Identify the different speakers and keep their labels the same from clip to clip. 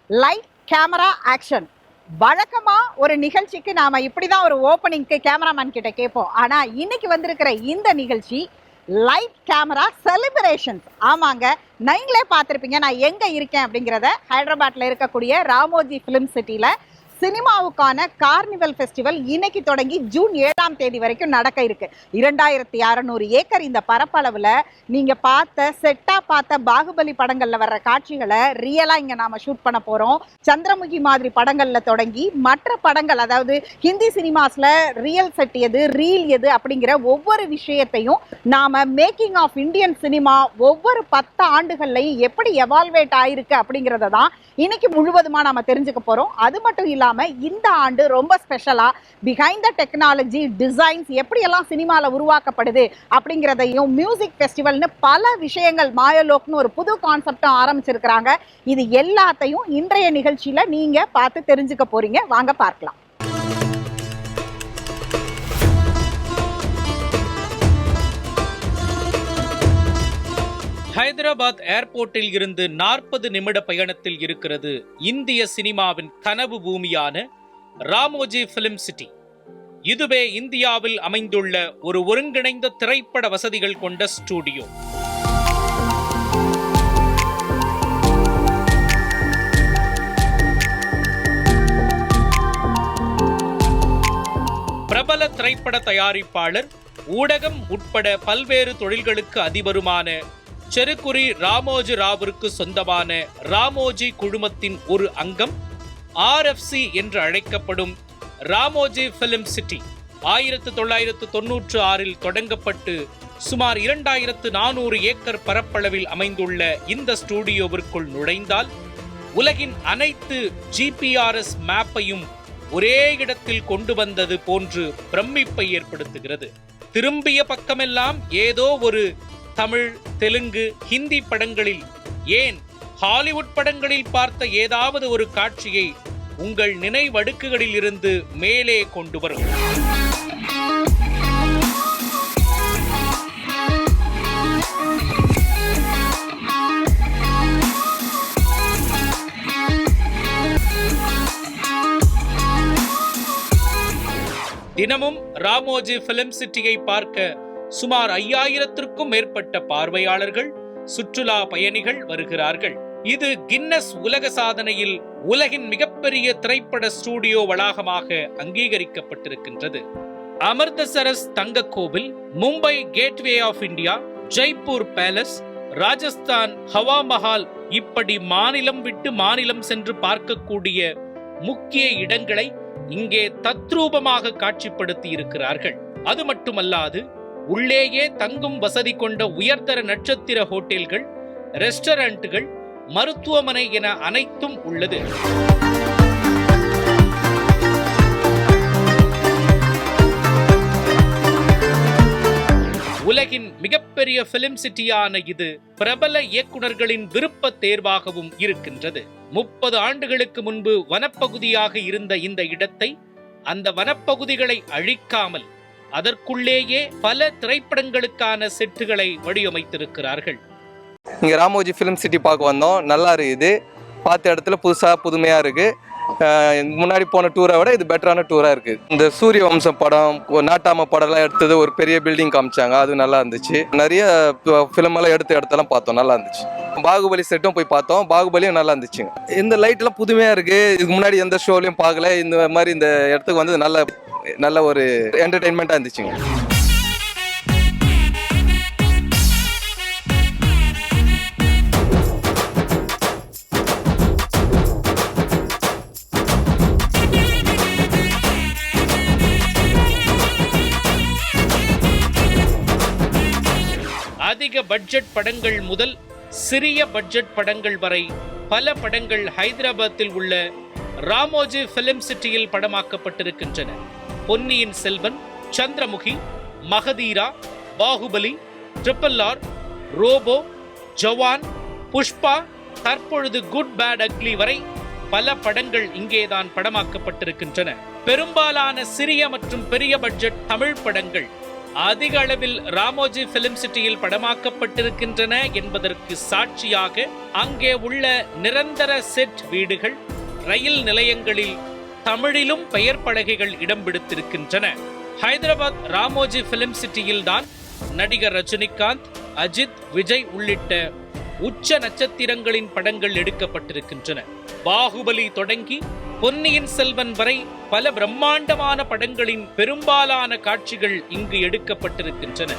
Speaker 1: Light camera action. வழக்கமா ஒரு நிகழ்ச்சிக்கு நாம இப்படிதான் ஒரு ஓப்பனிங்க்கு கேமராமேன் கிட்ட கேட்போம். ஆனா இன்னைக்கு வந்திருக்கிற இந்த நிகழ்ச்சி லைட் கேமரா செலிப்ரேஷன்ஸ். ஆமாங்க, நீங்களே பார்த்துருப்பீங்க நான் எங்க இருக்கேன் அப்படிங்கிறத. ஹைதராபாத்ல இருக்கக்கூடிய ராமோஜி ஃபிலிம் சிட்டில சினிமாவுக்கான கார்னிவல் ஃபெஸ்டிவல் இன்னைக்கு தொடங்கி ஜூன் 7ஆம் தேதி வரைக்கும் நடக்க இருக்கு. 2600 ஏக்கர் இந்த பரப்பளவில் நீங்கள் பார்த்த பாகுபலி படங்களில் வர்ற காட்சிகளை ரியலாக இங்கே நாம் ஷூட் பண்ண போகிறோம். சந்திரமுகி மாதிரி படங்களில் தொடங்கி மற்ற படங்கள், அதாவது ஹிந்தி சினிமாஸில் ரியல் செட் எது, ரீல் எது அப்படிங்கிற ஒவ்வொரு விஷயத்தையும் நாம் மேக்கிங் ஆஃப் இந்தியன் சினிமா ஒவ்வொரு 10 ஆண்டுகள்லையும் எப்படி எவால்வேட் ஆயிருக்கு அப்படிங்கிறத தான் இன்னைக்கு முழுவதுமா நாம தெரிஞ்சுக்க போறோம். அது மட்டும் இல்லாம இந்த ஆண்டு ரொம்ப ஸ்பெஷலா பிஹைண்ட் த டெக்னாலஜி டிசைன்ஸ் எப்படியெல்லாம் சினிமால உருவாக்கப்படுது அப்படிங்கிறதையும், மியூசிக் ஃபெஸ்டிவல்னு பல விஷயங்கள், மாயலோக்னு ஒரு புது கான்செப்டும் ஆரம்பிச்சிருக்கிறாங்க. இது எல்லாத்தையும் இன்றைய நிகழ்ச்சியில நீங்க பார்த்து தெரிஞ்சுக்க போறீங்க. வாங்க பார்க்கலாம்.
Speaker 2: ஹைதராபாத் ஏர்போர்ட்டில் இருந்து 40 நிமிட பயணத்தில் இருக்கிறது இந்திய சினிமாவின் கனவு பூமியான ராமோஜி பிலிம் சிட்டி. இதுவே இந்தியாவில் அமைந்துள்ள ஒரு ஒருங்கிணைந்த திரைப்பட வசதிகள் கொண்ட ஸ்டுடியோ. பிரபல திரைப்பட தயாரிப்பாளர், ஊடகம் உட்பட பல்வேறு தொழில்களுக்கு அதிபருமான செருக்குரி ராமோஜி ராவிற்கு சொந்தமான ராமோஜி குழுமத்தின் ஒரு அங்கம் RFC என்று அழைக்கப்படும் ராமோஜி பிலிம் சிட்டி 1996இல் தொடங்கப்பட்டு சுமார் 2400 ஏக்கர் பரப்பளவில் அமைந்துள்ள இந்த ஸ்டுடியோவிற்குள் நுழைந்தால் உலகின் அனைத்து GPRS மேப்பையும் ஒரே இடத்தில் கொண்டு வந்தது போன்று பிரமிப்பை ஏற்படுத்துகிறது. திரும்பிய பக்கமெல்லாம் ஏதோ ஒரு தமிழ், தெலுங்கு, ஹிந்தி படங்களில், ஏன் ஹாலிவுட் படங்களில் பார்த்த ஏதாவது ஒரு காட்சியை உங்கள் நினைவடுக்குகளில் இருந்து மேலே கொண்டு வரும். தினமும் ராமோஜி பிலிம் சிட்டியை பார்க்க சுமார் 5000த்திற்கும் மேற்பட்ட பார்வையாளர்கள், சுற்றுலா பயணிகள் வருகிறார்கள். இது கின்னஸ் உலக சாதனையில் உலகின் மிகப்பெரிய திரைப்பட ஸ்டுடியோ வளாகமாக அங்கீகரிக்கப்பட்டிருக்கின்றது. அமிர்தசரஸ் தங்க கோவில், Mumbai gateway of India, Jaipur palace, Rajasthan Hawa Mahal, இப்படி மாநிலம் விட்டு மாநிலம் சென்று பார்க்கக்கூடிய முக்கிய இடங்களை இங்கே தத்ரூபமாக காட்சிப்படுத்தி இருக்கிறார்கள். அது மட்டுமல்லாது உள்ளேயே தங்கும் வசதி கொண்ட உயர்தர நட்சத்திர ஹோட்டல்கள், ரெஸ்டாரண்ட்டுகள், மருத்துவமனை என அனைத்தும் உள்ளது. உலகின் மிகப்பெரிய பிலிம் சிட்டியான இது பிரபல இயக்குனர்களின் விருப்ப தேர்வாகவும் இருக்கின்றது. 30 ஆண்டுகளுக்கு முன்பு வனப்பகுதியாக இருந்த இந்த இடத்தை அந்த வனப்பகுதிகளை அழிக்காமல் அதற்குள்ளேயே பல திரைப்படங்களுக்கான செட்டுகளை வடிவமைத்திருக்கிறார்கள்.
Speaker 3: இங்கே ராமோஜி ஃபிலிம் சிட்டி பார்க்க வந்தோம். நல்லா இருக்குது. பார்த்த இடத்துல புதுசாக புதுமையாக இருக்குது. முன்னாடி போன டூரை விட இது பெட்டரான டூராக இருக்குது. இந்த சூரிய வம்சம் படம், நாட்டாம படம்லாம் எடுத்தது, ஒரு பெரிய பில்டிங் காமிச்சாங்க, அது நல்லா இருந்துச்சு. நிறைய ஃபிலிமெல்லாம் எடுத்த இடத்தெல்லாம் பார்த்தோம், நல்லா இருந்துச்சு. பாகுபலி செட்டும் போய் பார்த்தோம், பாகுபலியும் நல்லா இருந்துச்சுங்க. இந்த லைட்லாம் புதுமையாக இருக்குது. இதுக்கு முன்னாடி எந்த ஷோலையும் பார்க்கல. இந்த மாதிரி இந்த இடத்துக்கு வந்து நல்ல ஒரு என்டர்டெயின்மெண்ட்டாக இருந்துச்சுங்க.
Speaker 2: அதிக பட்ஜெட் படங்கள் முதல் சிறிய பட்ஜெட் படங்கள் வரை பல படங்கள் ஹைதராபாத்தில் உள்ள ராமோஜி பிலிம் சிட்டியில் படமாக்கப்பட்டிருக்கின்றன. பொன்னியின் செல்வன், சந்திரமுகி, மகதீரா, பாகுபலி, RRR, ரோபோ, ஜவான், புஷ்பா, தற்பொழுது குட் பேட் அக்லி வரை பல படங்கள் இங்கேதான் படமாக்கப்பட்டிருக்கின்றன. பெரும்பாலான சிறிய மற்றும் பெரிய பட்ஜெட் தமிழ் படங்கள் அதிக அளவில் ராமோஜி பிலிம் சிட்டியில் படமாக்கப்பட்டிருக்கின்றன என்பதற்கு சாட்சியாக அங்கே உள்ள நிரந்தர செட் வீடுகள், ரயில் நிலையங்களில் தமிழிலும் பெயர் பலகைகள் இடம் பிடித்திருக்கின்றன. ஹைதராபாத் ராமோஜி பிலிம் சிட்டியில் தான் நடிகர் ரஜினிகாந்த், அஜித், விஜய் உள்ளிட்ட உச்ச நட்சத்திரங்களின் படங்கள் எடுக்கப்பட்டிருக்கின்றன. பாகுபலி தொடங்கி பொன்னியின் செல்வன் வரை பல பிரம்மாண்டமான படங்களின் பெரும்பாலான காட்சிகள் இங்கு எடுக்கப்பட்டிருக்கின்றன.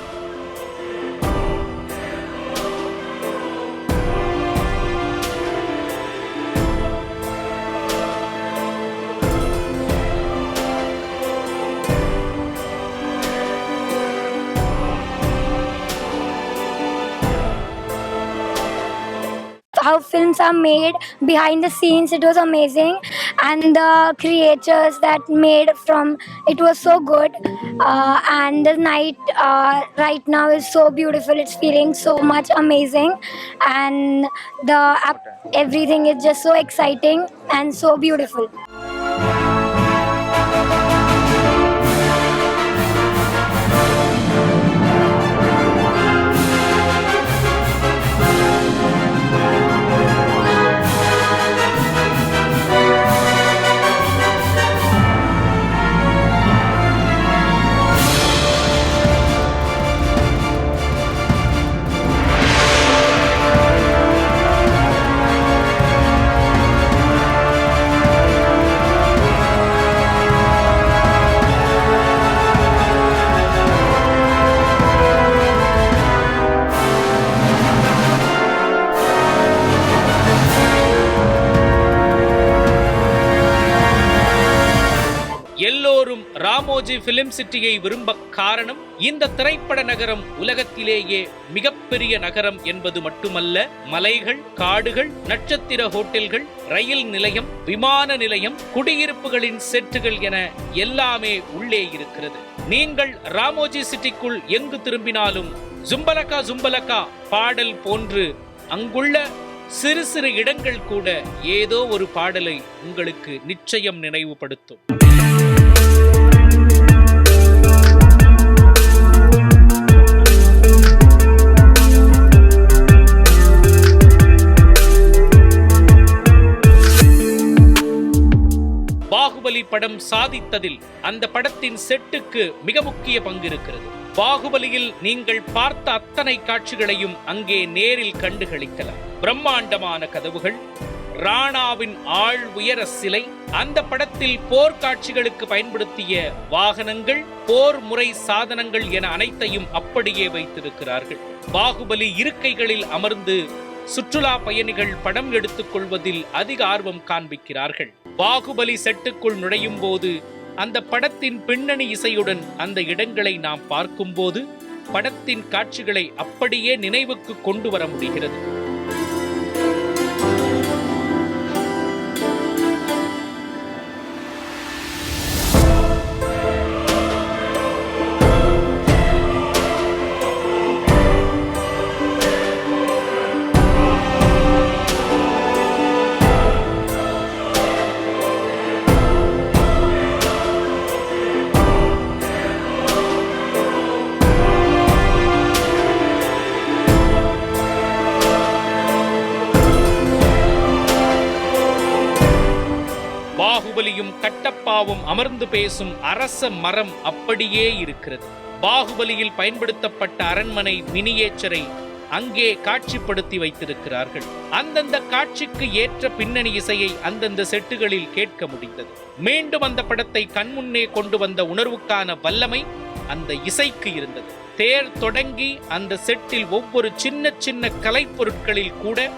Speaker 4: How films are made behind the scenes, it was amazing, and the creators that made from it was so good, and the night right now is so beautiful. It's feeling so much amazing, and everything is just so exciting and so beautiful.
Speaker 2: எல்லோரும் Ramoji film சிட்டியை விரும்ப காரணம் இந்த திரைப்பட நகரம் உலகத்திலேயே மிகப்பெரிய நகரம் என்பது மட்டுமல்ல, மலைகள், காடுகள், நட்சத்திர ஹோட்டல்கள், ரயில் நிலையம், விமான நிலையம், குடியிருப்புகளின் செட்டுகள் என எல்லாமே உள்ளே இருக்கிறது. நீங்கள் ராமோஜி சிட்டிக்குள் எங்கு திரும்பினாலும் ஜும்பலகா ஜும்பலகா பாடல் போன்று அங்குள்ள சிறு சிறு இடங்கள் கூட ஏதோ ஒரு பாடலை உங்களுக்கு நிச்சயம் நினைவுபடுத்தும். பாகுபலி படம் சாதித்ததில் அந்த படத்தின் செட்டுக்கு மிக முக்கிய பங்கு இருக்கிறது. பாகுபலியில் நீங்கள் பார்த்த அத்தனை காட்சிகளையும் அங்கே நேரில் கண்டுகளிக்கலாம். பிரம்மாண்டமான கதவுகள், ராணாவின் ஆள் உயர சிலை, அந்த படத்தில் போர்க்காட்சிகளுக்கு பயன்படுத்திய வாகனங்கள், போர் முறை சாதனங்கள் என அனைத்தையும் அப்படியே வைத்திருக்கிறார்கள். பாகுபலி இருக்கைகளில் அமர்ந்து சுற்றுலா பயணிகள் படம் எடுத்துக் கொள்வதில் அதிக ஆர்வம் காண்பிக்கிறார்கள். பாகுபலி செட்டுக்குள் நுழையும் போது அந்த படத்தின் பின்னணி இசையுடன் அந்த இடங்களை நாம் பார்க்கும்போது படத்தின் காட்சிகளை அப்படியே நினைவுக்கு கொண்டு வர முடிகிறது. பாகுபலியும் கட்டப்பாவும் அமர்ந்து பேசும் அரச மரம் அப்படியே இருக்கிறது. பாகுபலியில் பயன்படுத்தப்பட்ட அரண்மனை மினியேச்சரை அங்கே காட்சிப்படுத்தி வைத்திருக்கிறார்கள். அந்தந்த காட்சிக்கு ஏற்ற பின்னணி இசையை அந்தந்த செட்டுகளில் கேட்க முடிந்தது. மீண்டும் அந்த படத்தை கண்முன்னே கொண்டு வந்த உணர்வுக்கான வல்லமை அந்த இசைக்கு இருந்தது. தேர் தொடங்கி அந்த செட்டில் ஒவ்வொரு சின்ன சின்ன கலைப்பொருட்களில் கூட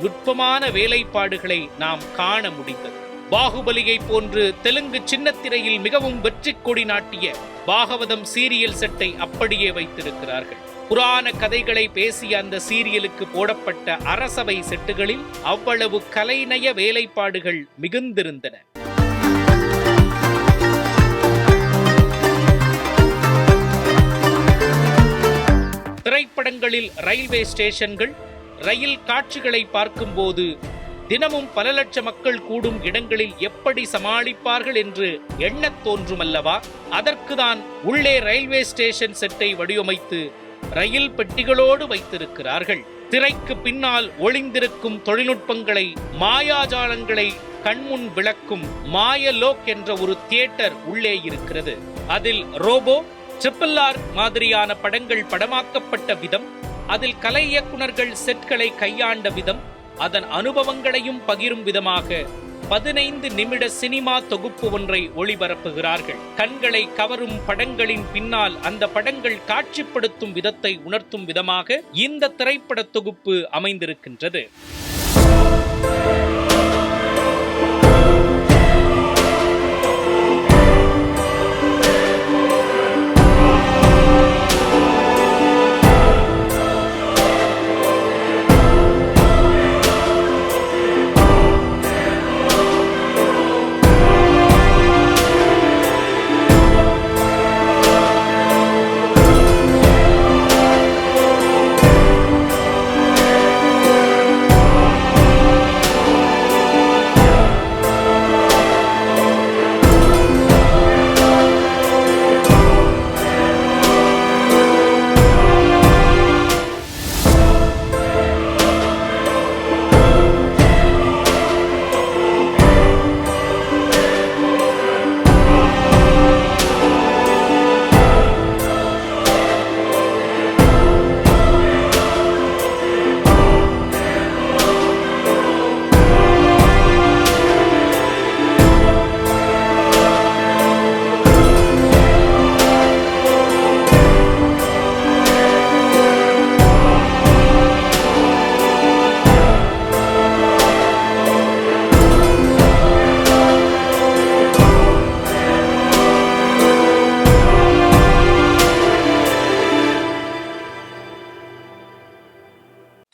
Speaker 2: நுட்பமான வேலைப்பாடுகளை நாம் காண முடிந்தது. பாகுபலியை போன்று தெலுங்கு சின்னத்திரையில் மிகவும் வெற்றி கொடி நாட்டிய பாகவதம் சீரியல் செட்டை அப்படியே வைத்திருக்கிறார்கள். புராண கதைகளை பேசிய அந்த சீரியலுக்கு போடப்பட்ட அரசவை செட்டுகளில் அவ்வளவு கலைநய வேலைப்பாடுகள் மிகுந்திருந்தன. திரைப்படங்களில் ரயில்வே ஸ்டேஷன்கள், ரயில் காட்சிகளை பார்க்கும்போது தினமும் பல லட்சம் மக்கள் கூடும் இடங்களில் எப்படி சமாளிப்பார்கள் என்று எண்ணத் தோன்றுமல்லவா? அதற்குதான் உள்ளே ரயில்வே ஸ்டேஷன் செட்டை வடிவமைத்து ரயில் பெட்டிகளோடு வைத்திருக்கிறார்கள். திரைக்கு பின்னால் ஒளிந்திருக்கும் தொழில்நுட்பங்களை, மாயாஜாலங்களை கண்முன் விளக்கும் மாயலோக் என்ற ஒரு தியேட்டர் உள்ளே இருக்கிறது. அதில் ரோபோ, RRR மாதிரியான படங்கள் படமாக்கப்பட்ட விதம், அதில் கலை இயக்குனர்கள் செட்களை கையாண்ட விதம், அதன் அனுபவங்களையும் பகிரும் விதமாக 15 நிமிட சினிமா தொகுப்பு ஒன்றை ஒளிபரப்புகிறார்கள். கண்களை கவரும் படங்களின் பின்னால் அந்த படங்கள் காட்சிப்படுத்தும் விதத்தை உணர்த்தும் விதமாக இந்த திரைப்பட தொகுப்பு அமைந்திருக்கின்றது.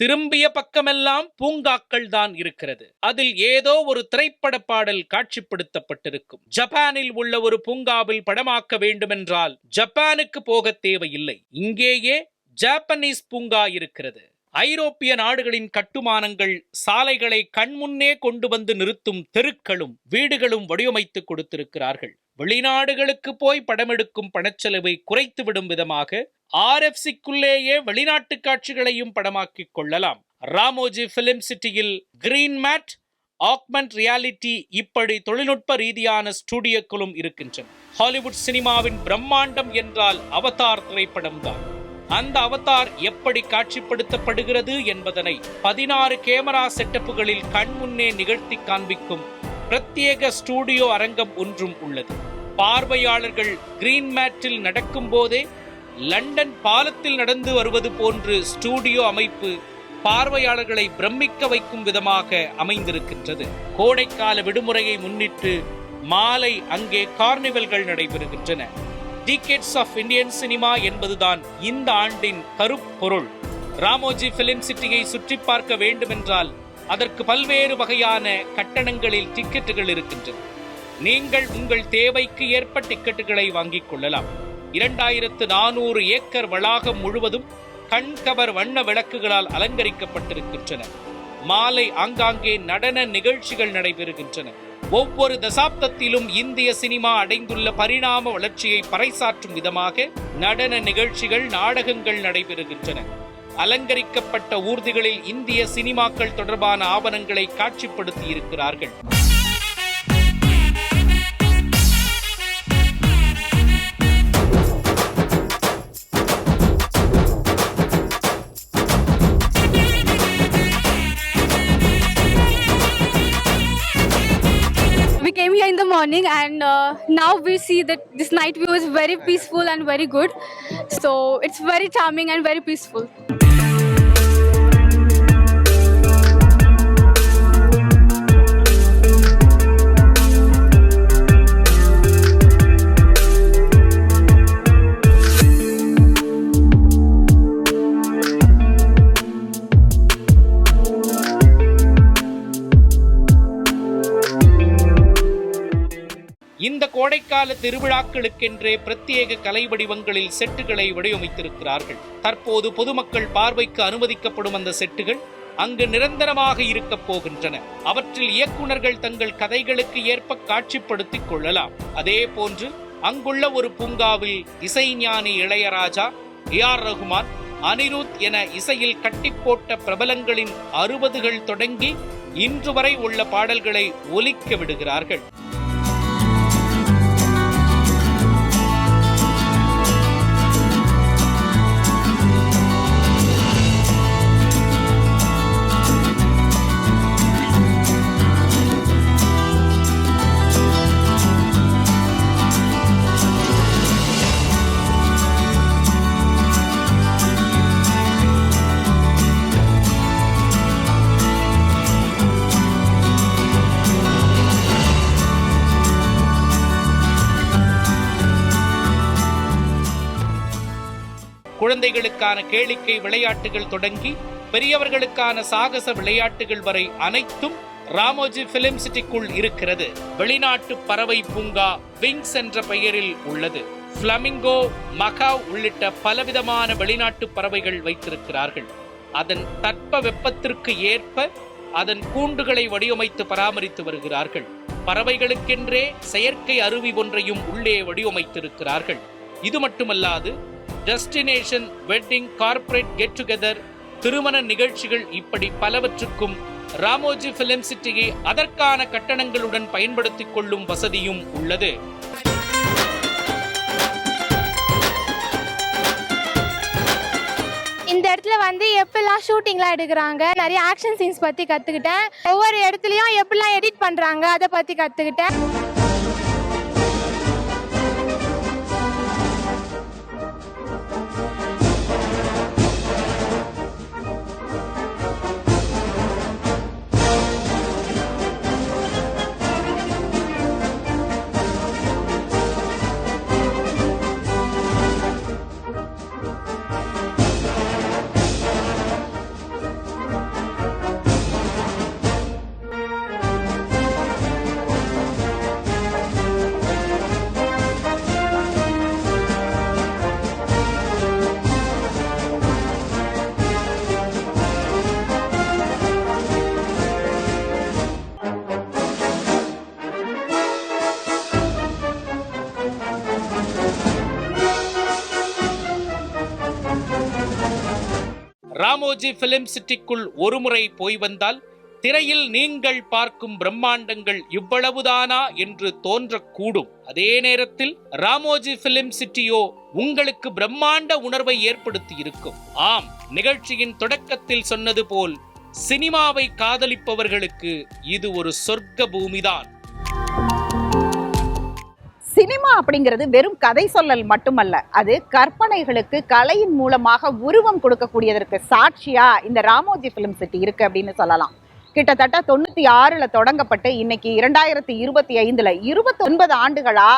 Speaker 2: திரும்பிய பக்கமெல்லாம் பூங்காக்கள் தான் இருக்கிறது. அதில் ஏதோ ஒரு திரைப்பட பாடல் காட்சிப்படுத்தப்பட்டிருக்கும். ஜப்பானில் உள்ள ஒரு பூங்காவில் படமாக்க வேண்டுமென்றால் ஜப்பானுக்கு போக தேவையில்லை. இங்கேயே ஜாப்பனீஸ் பூங்கா இருக்கிறது. ஐரோப்பிய நாடுகளின் கட்டுமானங்கள், சாலைகளை கண்முன்னே கொண்டு வந்து நிறுத்தும் தெருக்களும் வீடுகளும் வடிவமைத்து கொடுத்திருக்கிறார்கள். வெளிநாடுகளுக்கு போய் படமெடுக்கும் பணச்செலவை குறைத்துவிடும் விதமாக RFCக்குள்ளேயே வெளிநாட்டு காட்சிகளையும் படமாக்கிக் கொள்ளலாம். ராமோஜி பிலிம் சிட்டியில் கிரீன் மேட், ஆக்மெண்ட் ரியாலிட்டி இப்படி தொழில்நுட்ப ரீதியான ஸ்டுடியோக்களும் இருக்கின்றன. ஹாலிவுட் சினிமாவின் பிரம்மாண்டம் என்றால் அவதார் திரைப்படம்தான். அந்த அவதார் எப்படி காட்சிப்படுத்தப்படுகிறது என்பதனை 16 கேமரா செட்டப்புகளில் கண்முன்னே நிகழ்த்தி காண்பிக்கும் பிரத்யேக ஸ்டுடியோ அரங்கம் ஒன்றும் உள்ளது. பார்வையாளர்கள் கிரீன் மேட்டில் நடக்கும் போதே லண்டன் பாலத்தில் நடந்து வருவது போன்று ஸ்டுடியோ அமைப்பு பார்வையாளர்களை பிரமிக்க வைக்கும் விதமாக அமைந்திருக்கின்றது. கோடைக்கால விடுமுறையை முன்னிட்டு மாலை அங்கே கார்னிவல்கள் நடைபெறுகின்றன. டிகேட்ஸ் ஆஃப் இந்தியன் சினிமா என்பதுதான் இந்த ஆண்டின் கருப்பொருள். ராமோஜி பிலிம் சிட்டியை சுற்றி பார்க்க வேண்டுமென்றால் அதற்கு பல்வேறு வகையான கட்டணங்களில் டிக்கெட்டுகள் இருக்கின்றன. நீங்கள் உங்கள் தேவைக்கு ஏற்ப டிக்கெட்டுகளை வாங்கிக் கொள்ளலாம். 2400 ஏக்கர் வளாகம் முழுவதும் கண்கவர் வண்ண விளக்குகளால் அலங்கரிக்கப்பட்டிருக்கின்றன. மாலை ஆங்காங்கே நடன நிகழ்ச்சிகள் நடைபெறுகின்றன. ஒவ்வொரு தசாப்தத்திலும் இந்திய சினிமா அடைந்துள்ள பரிணாம வளர்ச்சியை பறைசாற்றும் விதமாக நடன நிகழ்ச்சிகள், நாடகங்கள் நடைபெறுகின்றன. அலங்கரிக்கப்பட்ட ஊர்திகளில் இந்திய சினிமாக்கள் தொடர்பான ஆவணங்களை காட்சிப்படுத்தி இருக்கிறார்கள்.
Speaker 5: We came here in the morning and now we see that this night view is very peaceful and very good. So it's very charming and very peaceful.
Speaker 2: இந்த கோடைக்கால திருவிழாக்களுக்கென்றே பிரத்யேக கலை வடிவங்களில் செட்டுகளை வடிவமைத்திருக்கிறார்கள். தற்போது பொதுமக்கள் பார்வைக்கு அனுமதிக்கப்படும் அந்த செட்டுகள் அங்கு நிரந்தரமாக இருக்கப் போகின்றன. அவற்றில் இயக்குனர்கள் தங்கள் கதைகளுக்கு ஏற்ப காட்சிப்படுத்திக் கொள்ளலாம். அதே போன்று அங்குள்ள ஒரு பூங்காவில் இசைஞானி இளையராஜா, ஏஆர் ரகுமான், அனிருத் என இசையில் கட்டிப்போட்ட பிரபலங்களின் 60கள் தொடங்கி இன்று வரை உள்ள பாடல்களை ஒலிக்க விடுகிறார்கள். குழந்தைகளுக்கான கேளிக்கை விளையாட்டுகள் தொடங்கி பெரியவர்களுக்கான சாகச விளையாட்டுகள் வரை அனைத்தும் ராமோஜி பிலிம் சிட்டிக்குள் இருக்கிறது. வெளிநாட்டு பறவை பூங்கா விங்ஸ் என்ற பெயரில் உள்ளது. பிளமிங்கோ, மகாவ் உள்ளிட்ட பலவிதமான வெளிநாட்டு பறவைகள் வைத்திருக்கிறார்கள். அதன் தட்ப வெப்பத்திற்கு ஏற்ப அதன் கூண்டுகளை வடிவமைத்து பராமரித்து வருகிறார்கள். பறவைகளுக்கென்றே செயற்கை அருவி ஒன்றையும் உள்ளே வடிவமைத்திருக்கிறார்கள். இது மட்டுமல்லாது destination, wedding, corporate get together, திருமண நிகழ்ச்சிகள் இப்படி பலவற்றுக்கும் ராமோஜி பிலிம் சிட்டியை அதற்கான கட்டணங்களுடன் பயன்படுத்திக் கொள்ளும் வசதியும் உள்ளது.
Speaker 6: இந்த இடத்துல வந்து எப்பெல்லாம் ஷூட்டிங்லாம் எடுக்கிறாங்க, நிறைய ஆக்ஷன் சீன்ஸ் பற்றி கற்றுக்கிட்டேன். ஒவ்வொரு இடத்துலையும் எப்படிலாம் எடிட் பண்ணுறாங்க அதை பற்றி கற்றுக்கிட்டேன்.
Speaker 2: ராமோஜி பிலிம் சிட்டிக்குள் ஒருமுறை போய் வந்தால் திரையில் நீங்கள் பார்க்கும் பிரம்மாண்டங்கள் இவ்வளவுதானா என்று தோன்றக்கூடும். அதே நேரத்தில் ராமோஜி பிலிம் சிட்டியோ உங்களுக்கு பிரம்மாண்ட உணர்வை ஏற்படுத்தி இருக்கும். ஆம், நிகழ்ச்சியின் தொடக்கத்தில் சொன்னது போல் சினிமாவை காதலிப்பவர்களுக்கு இது ஒரு சொர்க்க பூமிதான்.
Speaker 1: சினிமா அப்படிங்கிறது வெறும் கதை சொல்லல் மட்டுமல்ல, அது கற்பனைகளுக்கு கலையின் மூலமாக உருவம் கொடுக்கக்கூடியதற்கு சாட்சியா இந்த ராமோஜி பிலிம் சிட்டி இருக்கு அப்படின்னு சொல்லலாம். கிட்டத்தட்ட 96ல் தொடங்கப்பட்டு இன்னைக்கு 2025ல் 29 ஆண்டுகளா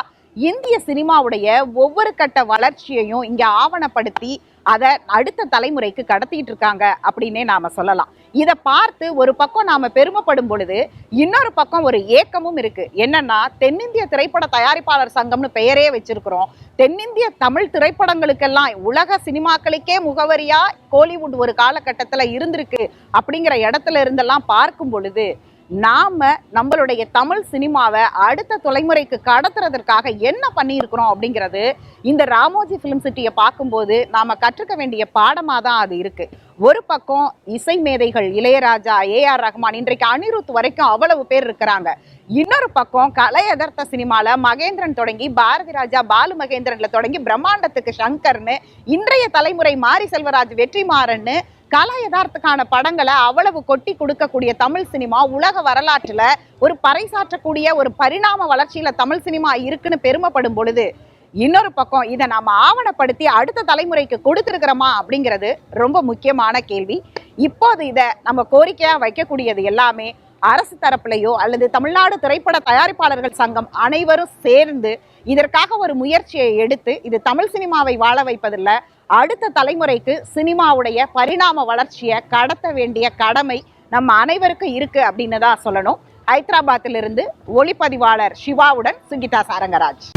Speaker 1: இந்திய சினிமாவுடைய ஒவ்வொரு கட்ட வளர்ச்சியையும் இங்க ஆவணப்படுத்தி அதை அடுத்த தலைமுறைக்கு கடத்திட்டு இருக்காங்க அப்படின்னே நாம சொல்லலாம். இதை பார்த்து ஒரு பக்கம் நாம பெருமைப்படும் பொழுது இன்னொரு பக்கம் ஒரு ஏக்கமும் இருக்கு. என்னன்னா, தென்னிந்திய திரைப்பட தயாரிப்பாளர் சங்கம்னு பெயரே வச்சிருக்கிறோம். தென்னிந்திய தமிழ் திரைப்படங்களுக்கெல்லாம் உலக சினிமாக்களுக்கே முகவரியா கோலிவுட் ஒரு காலகட்டத்துல இருந்திருக்கு அப்படிங்கிற இடத்துல இருந்தெல்லாம் பார்க்கும் பொழுது நாம நம்மளுடைய தமிழ் சினிமாவை அடுத்த தலைமுறைக்கு கடத்துறதற்காக என்ன பண்ணியிருக்கிறோம் அப்படிங்கிறது இந்த ராமோஜி பிலிம் சிட்டியை பார்க்கும்போது நாம கற்றுக்க வேண்டிய பாடமா தான் அது இருக்கு. ஒரு பக்கம் இசை மேதைகள் இளையராஜா, ஏஆர் ரகுமான், இன்றைக்கு அனிருத் வரைக்கும் அவ்வளவு பேர் இருக்கிறாங்க. இன்னொரு பக்கம் கலை யதார்த்த சினிமால மகேந்திரன் தொடங்கி பாரதி ராஜா, பாலு மகேந்திரன்ல தொடங்கி பிரம்மாண்டத்துக்கு சங்கர்னு, இன்றைய தலைமுறை மாரி செல்வராஜ், வெற்றிமாறன்னு கலை யதார்த்தக்கான படங்களை அவ்வளவு கொட்டி கொடுக்கக்கூடிய தமிழ் சினிமா உலக வரலாற்றுல ஒரு பறைசாற்றக்கூடிய ஒரு பரிணாம வளர்ச்சியில தமிழ் சினிமா இருக்குன்னு பெருமைப்படும் பொழுது இன்னொரு பக்கம் இதை நாம ஆவணப்படுத்தி அடுத்த தலைமுறைக்கு கொடுத்திருக்கிறோமா அப்படிங்கிறது ரொம்ப முக்கியமான கேள்வி. இப்போது இதை நம்ம கோரிக்கையா வைக்கக்கூடியது எல்லாமே அரசு தரப்புலையோ அல்லது தமிழ்நாடு திரைப்பட தயாரிப்பாளர்கள் சங்கம் அனைவரும் சேர்ந்து இதற்காக ஒரு முயற்சியை எடுத்து இது தமிழ் சினிமாவை வாழ வைப்பதில்லை, அடுத்த தலைமுறைக்கு சினிமாவுடைய பரிணாம வளர்ச்சியை கடத்த வேண்டிய கடமை நம்ம அனைவருக்கும் இருக்கு அப்படின்னு தான் சொல்லணும். ஹைதராபாத்திலிருந்து ஒளிப்பதிவாளர் சிவாவுடன் சுகிதா சாரங்கராஜ்.